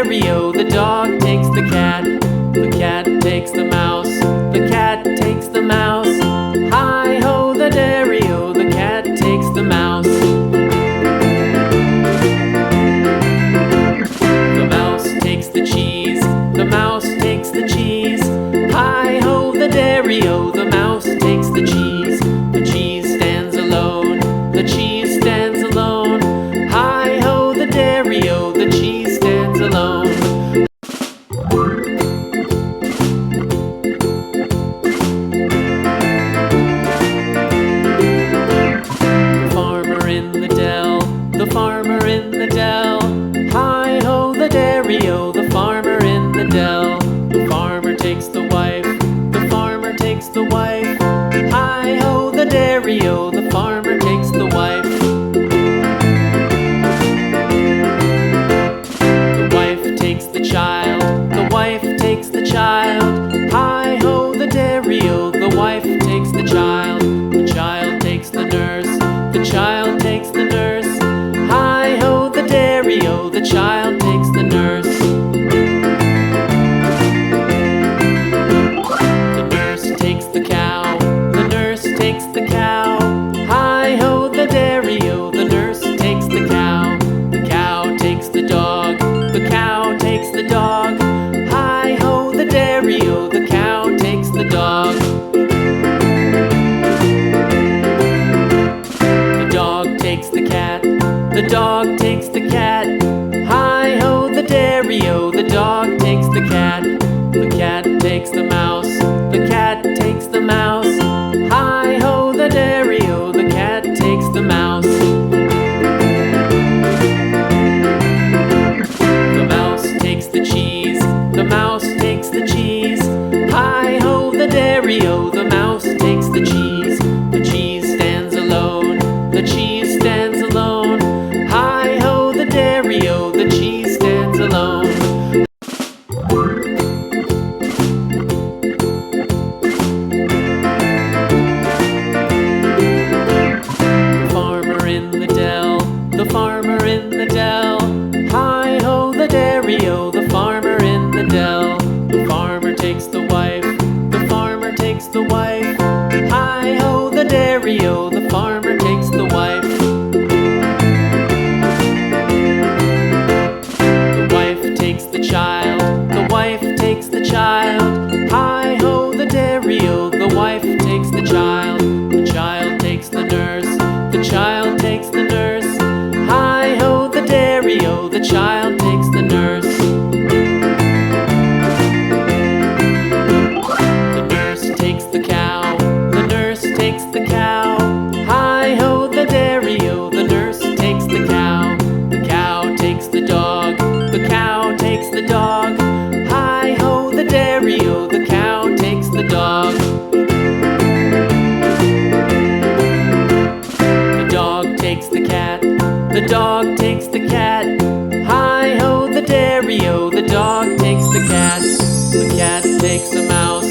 dairy-o, the dog takes the cat. The cat takes the mouse, the cat takes the mouse. Hi-ho, the dairy-o, the cat takes the mouse. The mouse takes the cheese, the mouse takes the cheese. Hi-ho, the dairy-o, the mouse takes the cheese. The cheese stands alone, the cheese stands alone. Hi-ho, the dairy-o, the cheese stands alone. The farmer in the dell, the farmer in the dell. Hi-ho, the dairy-o, the farmer in the dell. The farmer takes the wife, the farmer takes the wife. Hi-ho, the dairy-o, the farmer takes the wife. The wife takes the child, the wife takes the child. Hi-ho, the dairy-o, the wife takes the child. The child takes the nurse, the child takes the nurse. Hi-ho, the dairy-o, the child takes the nurse. The nurse takes the cow, the nurse takes the cow. Hi-ho, the dairy-o, the nurse takes the cow. The cow takes the dog, the cow takes the dog. Hi-ho, the dairy-o, the cow takes the dog. The dog takes the cat, the dog takes the cat. Hi-ho, the dairy-o, the dog takes the cat. The cat takes the mouse, the cat takes the mouse. Hi-ho, the dairy-o, the cat takes the mouse. The mouse takes the cheese, the mouse takes the cheese. Hi-ho, the dairy-o, the mouse takes the cheese. The cheese stands alone, the cheese stands alone. Hi-ho, the dairy-o, the cheese stands alone. The farmer in the dell, the farmer in the dell. Hi-ho, the dairy-o, the farmer in the dell. The farmer takes the wife, the farmer takes the wife. Hi-ho, the dairy-o, the farmer takes the wife. The wife takes the child, the wife takes the child. Hi-ho, the dairy-o, the wife takes the child. The child takes the nurse, the child takes the nurse. Hi-ho, the dairy-o, the child takes the nurse. The nurse takes the cow, the nurse takes the cow. Hi-ho, the dairy-o, the nurse takes the cow. The cow takes the dog, the cow takes the dog. Hi-ho, the dairy-o, the cow takes the dog. The dog takes the cat, the dog takes the cat. Hi-ho, the dairy-o, the dog takes the cat. The cat takes the mouse,